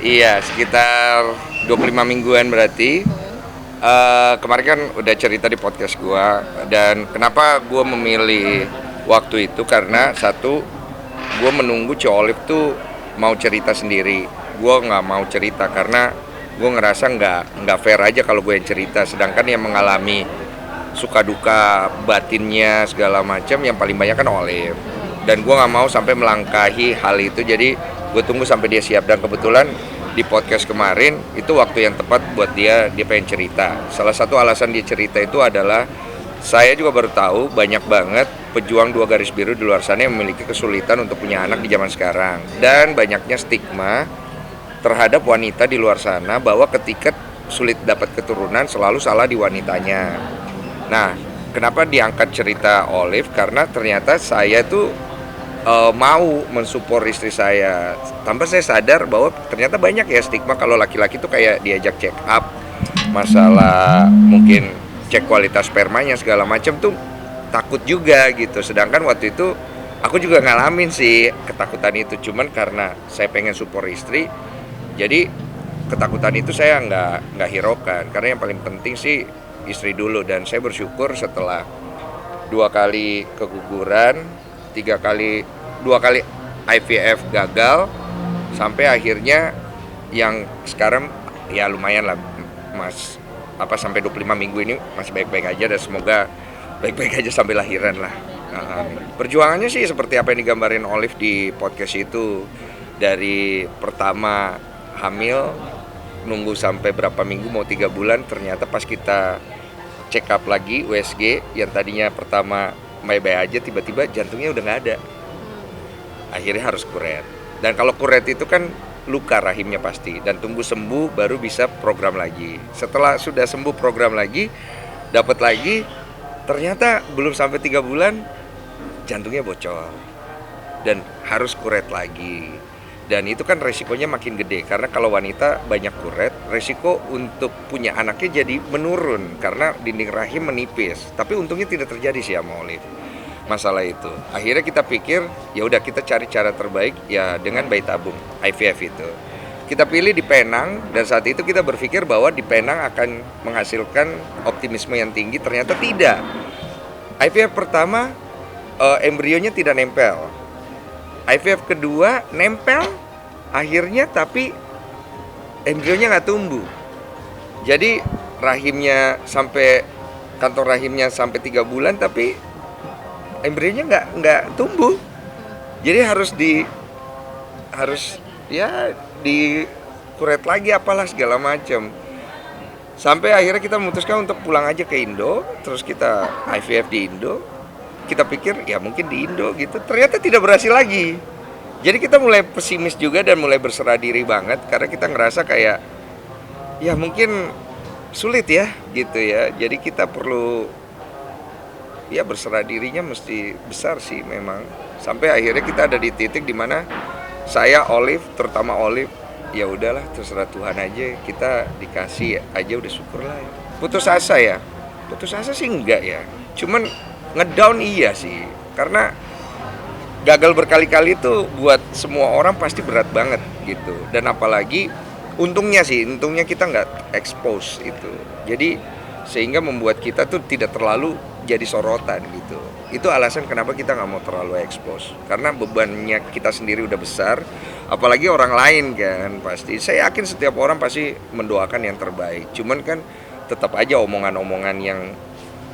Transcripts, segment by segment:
Iya, sekitar 25 mingguan berarti. Kemarin kan udah cerita di podcast gua, dan kenapa gua memilih waktu itu karena satu, gua menunggu Ci Olive tuh mau cerita sendiri. Gua nggak mau cerita karena gua ngerasa nggak fair aja kalau gue yang cerita, sedangkan yang mengalami suka duka batinnya segala macam yang paling banyak kan Olive. Dan gue nggak mau sampai melangkahi hal itu, jadi gue tunggu sampai dia siap. Dan kebetulan di podcast kemarin itu waktu yang tepat buat dia pengen cerita. Salah satu alasan dia cerita itu adalah saya juga baru tahu banyak banget pejuang dua garis biru di luar sana yang memiliki kesulitan untuk punya anak di zaman sekarang, dan banyaknya stigma terhadap wanita di luar sana bahwa ketika sulit dapat keturunan selalu salah di wanitanya. Nah, kenapa diangkat cerita Olive? Karena ternyata saya tuh mau mensupport istri saya. Tanpa saya sadar bahwa ternyata banyak ya stigma kalau laki-laki tuh kayak diajak check up, masalah mungkin cek kualitas spermanya segala macam tuh takut juga gitu. Sedangkan waktu itu aku juga ngalamin sih ketakutan itu, cuman karena saya pengen support istri, jadi ketakutan itu saya nggak hiraukan, karena yang paling penting sih istri dulu. Dan saya bersyukur setelah 2 kali keguguran, 3 kali 2 kali IVF gagal, sampai akhirnya yang sekarang ya lumayan lah mas, sampai 25 minggu ini masih baik-baik aja, dan semoga baik-baik aja sampai lahiran lah. Perjuangannya sih seperti apa yang digambarin Olive di podcast itu, dari pertama hamil nunggu sampai berapa minggu, mau 3 bulan, ternyata pas kita check up lagi USG, yang tadinya pertama baik-baik aja, tiba-tiba jantungnya udah nggak ada, akhirnya harus kuret. Dan kalau kuret itu kan luka rahimnya pasti, dan tunggu sembuh baru bisa program lagi. Setelah sudah sembuh program lagi, dapat lagi, ternyata belum sampai 3 bulan jantungnya bocor dan harus kuret lagi. Dan itu kan resikonya makin gede, karena kalau wanita banyak kuret, resiko untuk punya anaknya jadi menurun karena dinding rahim menipis. Tapi untungnya tidak terjadi sih sama Olive masalah itu. Akhirnya kita pikir ya udah, kita cari cara terbaik ya dengan bayi tabung IVF itu. Kita pilih di Penang, dan saat itu kita berpikir bahwa di Penang akan menghasilkan optimisme yang tinggi. Ternyata tidak. IVF pertama embrionya tidak nempel. IVF kedua nempel akhirnya, tapi embrionya nggak tumbuh. Jadi rahimnya sampai kantong rahimnya sampai 3 bulan, tapi embrionya nggak tumbuh. Jadi harus ya dikuret lagi apalah segala macam. Sampai akhirnya kita memutuskan untuk pulang aja ke Indo, terus kita IVF di Indo. Kita pikir ya mungkin di Indo gitu, ternyata tidak berhasil lagi. Jadi kita mulai pesimis juga dan mulai berserah diri banget, karena kita ngerasa kayak ya mungkin sulit ya gitu ya. Jadi kita perlu ya berserah dirinya mesti besar sih memang. Sampai akhirnya kita ada di titik dimana saya, Olive, terutama Olive, ya udahlah terserah Tuhan aja, kita dikasih aja udah syukur lah ya. Putus asa ya? Putus asa sih enggak ya, cuman ngedown iya sih, karena gagal berkali-kali itu buat semua orang pasti berat banget gitu. Dan apalagi untungnya kita nggak expose itu, jadi sehingga membuat kita tuh tidak terlalu jadi sorotan gitu. Itu alasan kenapa kita nggak mau terlalu expose, karena bebannya kita sendiri udah besar, apalagi orang lain kan. Pasti saya yakin setiap orang pasti mendoakan yang terbaik, cuman kan tetap aja omongan-omongan yang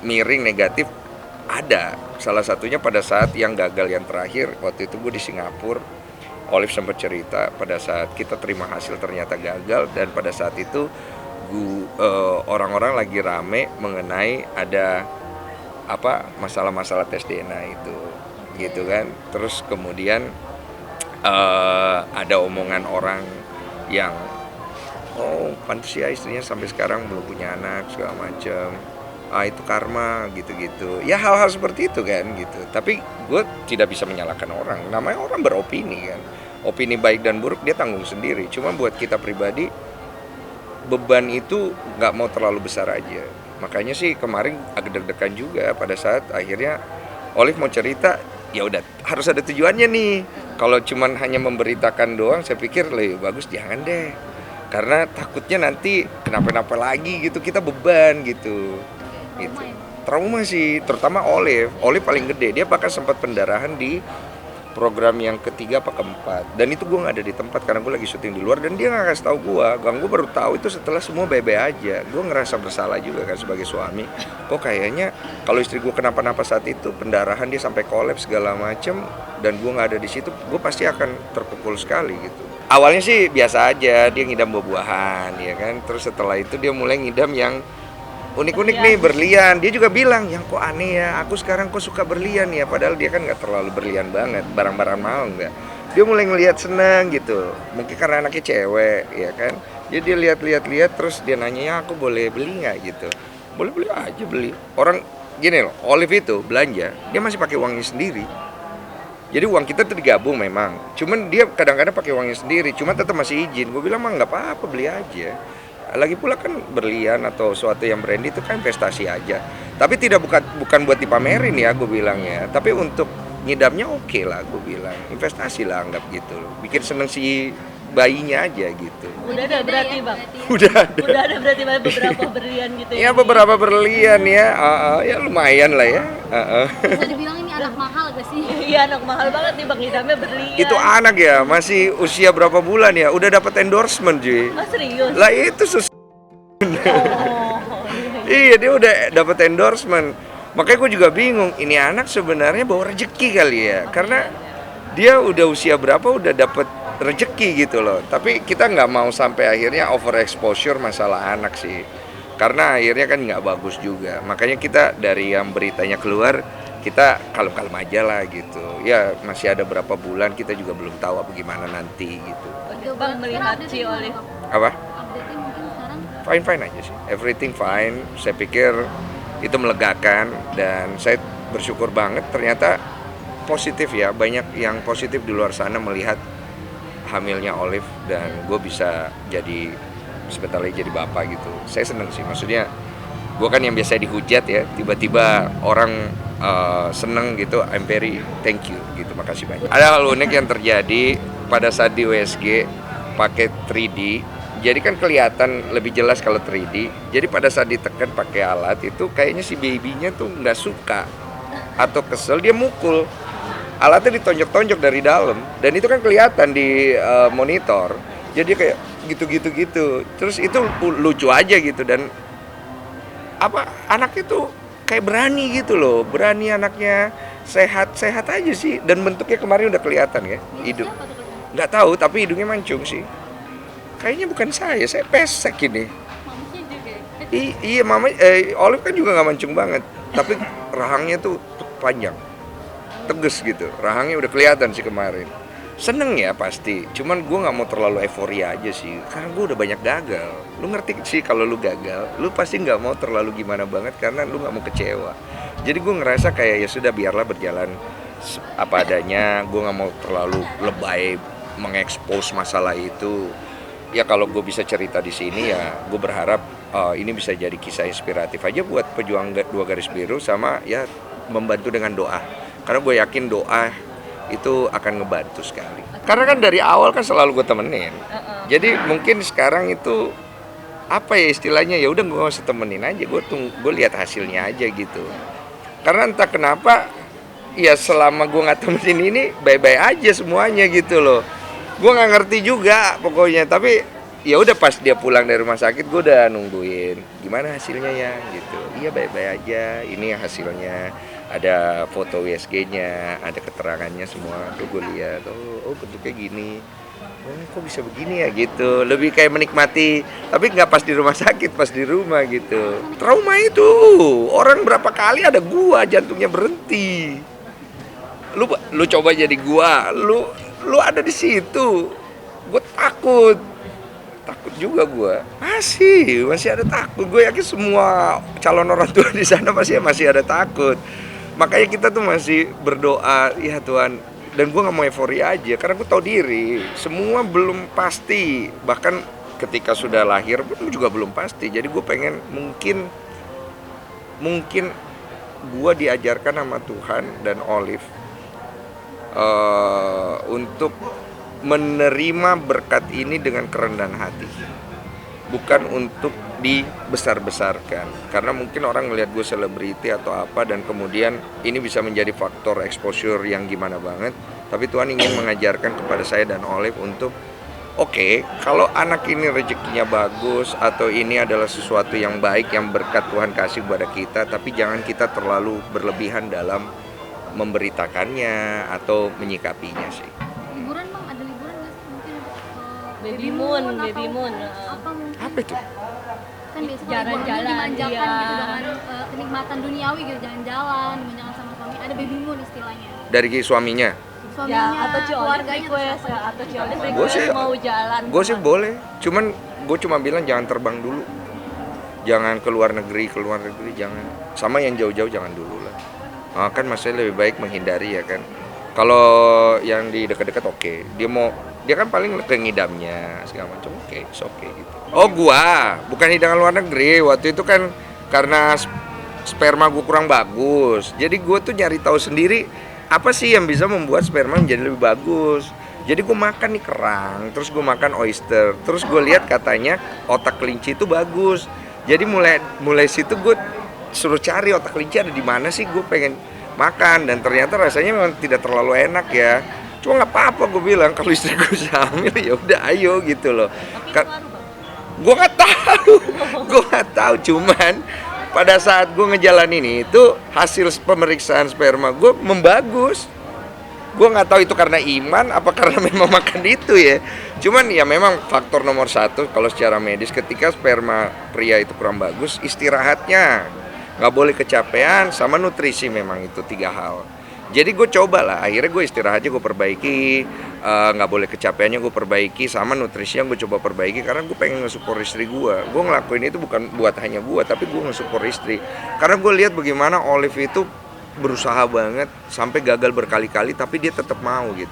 miring negatif ada. Salah satunya pada saat yang gagal yang terakhir, waktu itu gue di Singapura, Olive sempat cerita pada saat kita terima hasil ternyata gagal. Dan pada saat itu orang-orang lagi rame mengenai ada masalah-masalah tes DNA itu gitu kan. Terus kemudian ada omongan orang yang pantas ya istrinya sampai sekarang belum punya anak segala macam, itu karma gitu-gitu ya, hal-hal seperti itu kan gitu. Tapi gue tidak bisa menyalahkan orang, namanya orang beropini kan, opini baik dan buruk dia tanggung sendiri. Cuma buat kita pribadi beban itu nggak mau terlalu besar aja. Makanya sih kemarin agak deg-degan juga pada saat akhirnya Olive mau cerita. Ya udah harus ada tujuannya nih, Kalau cuman hanya memberitakan doang, saya pikir lebih bagus jangan deh. Karena takutnya nanti kenapa-napa lagi gitu, kita beban gitu. Gitu. Trauma sih, terutama Olive. Olive paling gede, dia bahkan sempat pendarahan di program yang ketiga apa keempat, dan itu gue nggak ada di tempat karena gue lagi syuting di luar, dan dia nggak kasih tahu gue. Gue baru tahu itu setelah semua baik-baik aja. Gue ngerasa bersalah juga kan sebagai suami. Kok kayaknya kalau istri gue kenapa-napa saat itu, pendarahan dia sampai kolaps segala macem, dan gue nggak ada di situ, gue pasti akan terpukul sekali gitu. Awalnya sih biasa aja, dia ngidam buah-buahan ya kan, terus setelah itu dia mulai ngidam yang unik-unik nih, berlian. Dia juga bilang, yang kok aneh ya, aku sekarang kok suka berlian ya, padahal dia kan nggak terlalu berlian banget, barang-barang mahal nggak. Dia mulai ngelihat seneng gitu, mungkin karena anaknya cewek ya kan. Jadi dia lihat-lihat terus dia nanya, ya aku boleh beli nggak gitu. Boleh aja beli. Orang gini loh, Olive itu belanja, dia masih pakai uangnya sendiri. Jadi uang kita tuh digabung memang, cuman dia kadang-kadang pakai uangnya sendiri, cuman tetap masih izin. Gue bilang mah nggak apa-apa, beli aja. Lagi pula kan berlian atau suatu yang brand itu kan investasi aja. Tapi bukan buat dipamerin ya, gue bilang ya. Tapi untuk ngidamnya oke lah, gue bilang. Investasi lah, anggap gitu. Bikin seneng si bayinya aja gitu. Udah ada berarti Bang? Udah ada. Udah ada berarti beberapa berlian gitu ya? Ya beberapa berlian ya, ya lumayan lah ya. Bisa dibilang ini anak mahal gak sih? Iya, anak mahal banget nih Bang, ngidamnya berlian. Itu anak ya, masih usia berapa bulan ya? Udah dapat endorsement cuy. Mas serius? Lah itu Oh, iya, dia udah dapat endorsement. Makanya gue juga bingung, ini anak sebenarnya bawa rezeki kali ya, karena dia udah usia berapa udah dapat rezeki gitu loh. Tapi kita nggak mau sampai akhirnya overexposure masalah anak sih, karena akhirnya kan nggak bagus juga. Makanya kita dari yang beritanya keluar, kita kalem-kalem aja lah gitu. Ya masih ada berapa bulan, kita juga belum tahu apa gimana nanti gitu. Bang melihat si Olive. Apa? Update-nya mungkin sekarang Fine aja sih, everything fine. Saya pikir itu melegakan, dan saya bersyukur banget ternyata positif ya, banyak yang positif di luar sana melihat hamilnya Olive, dan gue bisa jadi sebentar lagi jadi bapak gitu. Saya seneng sih, maksudnya gue kan yang biasa dihujat ya, tiba-tiba orang seneng gitu. I'm very thank you gitu, makasih banyak. Ada hal unik yang terjadi pada saat di USG pakai 3D. Jadi kan kelihatan lebih jelas kalau 3D. Jadi pada saat ditekan pakai alat itu kayaknya si babynya tuh nggak suka atau kesel, dia mukul. Alatnya ditonjok-tonjok dari dalam, dan itu kan kelihatan di monitor. Jadi kayak gitu. Terus itu lucu aja gitu, dan apa anaknya tuh kayak berani gitu loh. Berani anaknya, sehat aja sih, dan bentuknya kemarin udah kelihatan ya. Hidung. Nggak tahu, tapi hidungnya mancung sih. Kayaknya bukan saya pesek ini. mamanya juga. Iya mama, Olive kan juga nggak mancung banget, tapi rahangnya tuh panjang, tegas gitu. Rahangnya udah kelihatan sih kemarin. Seneng ya pasti, cuman gue nggak mau terlalu euforia aja sih, karena gue udah banyak gagal. Lu ngerti sih kalau lu gagal, lu pasti nggak mau terlalu gimana banget karena lu nggak mau kecewa. Jadi gue ngerasa kayak ya sudah, biarlah berjalan apa adanya. Gue nggak mau terlalu lebay mengekspos masalah itu. Ya kalau gue bisa cerita di sini ya gue berharap ini bisa jadi kisah inspiratif aja buat pejuang 2 garis biru, sama ya membantu dengan doa. Karena gue yakin doa itu akan ngebantu sekali. Karena kan dari awal kan selalu gue temenin. Jadi mungkin sekarang itu apa ya istilahnya, ya udah gue gak usah temenin aja, gue lihat hasilnya aja gitu. Karena entah kenapa ya selama gue nggak temenin ini bye-bye aja semuanya gitu loh. Gue nggak ngerti juga pokoknya, tapi ya udah pas dia pulang dari rumah sakit gue udah nungguin gimana hasilnya ya gitu. Iya baik-baik aja, ini hasilnya, ada foto WSG-nya, ada keterangannya semua. Tuh gue lihat, oh bentuknya gini, oh kok bisa begini ya gitu. Lebih kayak menikmati, tapi nggak pas di rumah sakit, pas di rumah gitu. Trauma itu orang berapa kali ada gua jantungnya berhenti. Lu coba jadi gua, lu ada di situ, gue takut juga gue, masih ada takut. Gue yakin semua calon orang tua di sana masih ada takut. Makanya kita tuh masih berdoa, ya Tuhan. Dan gue nggak mau euforia aja, karena gue tahu diri semua belum pasti. Bahkan ketika sudah lahir pun juga belum pasti. Jadi gue pengen mungkin gue diajarkan sama Tuhan dan Olive untuk menerima berkat ini dengan kerendahan hati, bukan untuk dibesar-besarkan. Karena mungkin orang ngelihat gue selebriti atau apa, dan kemudian ini bisa menjadi faktor exposure yang gimana banget. Tapi Tuhan ingin mengajarkan kepada saya dan Olive untuk oke, kalau anak ini rezekinya bagus atau ini adalah sesuatu yang baik yang berkat Tuhan kasih kepada kita, tapi jangan kita terlalu berlebihan dalam memberitakannya atau menyikapinya sih. Liburan bang, ada liburan nggak sih mungkin Baby moon, atau baby moon. apa mungkin? Apa itu? Kan biasanya Jalan-jalan, dimanjakan iya. gitu dengan kenikmatan duniawi gitu, jalan-jalan, dimanjakan sama suami. Ada baby moon istilahnya. Dari suaminya? Suaminya, Ya, atau Ci Olive keluarganya request, atau siapa? atau Ci Olive Gua request sih- mau jalan. Gue sih boleh, cuman gue cuma bilang jangan terbang dulu, jangan keluar negeri jangan, sama yang jauh-jauh jangan dulu lah. Kan maksudnya lebih baik menghindari ya kan. Kalau yang di dekat-dekat oke, dia kan paling ke ngidamnya segala macam, oke gitu. Oh gua bukan hidangan luar negeri, waktu itu kan karena sperma gue kurang bagus, jadi gue tuh nyari tahu sendiri apa sih yang bisa membuat sperma menjadi lebih bagus. Jadi gue makan nih kerang, terus gue makan oyster, terus gue lihat katanya otak kelinci itu bagus. Jadi mulai situ gue suruh cari otak kelinci ada di mana sih, gue pengen makan, dan ternyata rasanya memang tidak terlalu enak ya. Cuma nggak apa-apa, gue bilang kalau istri gue hamil ya udah ayo gitu loh. Tapi Ka- ngaruh bang. gue nggak tahu, cuman pada saat gue ngejalanin itu hasil pemeriksaan sperma gue membagus. Gue nggak tahu itu karena iman apa karena memang makan itu ya. Cuman ya memang faktor nomor satu kalau secara medis, ketika sperma pria itu kurang bagus, istirahatnya nggak boleh kecapean, sama nutrisi, memang itu 3 hal. Jadi gue coba lah, akhirnya gue istirahatnya gue perbaiki, nggak boleh kecapeannya gue perbaiki, sama nutrisinya gue coba perbaiki, karena gue pengen nge-support istri gue. Gue ngelakuin itu bukan buat hanya gue, tapi gue nge-support istri. Karena gue lihat bagaimana Olive itu berusaha banget sampai gagal berkali-kali, tapi dia tetap mau gitu.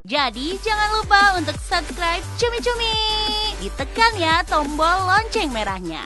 Jadi jangan lupa untuk subscribe Cumi Cumi. Ditekan ya tombol lonceng merahnya.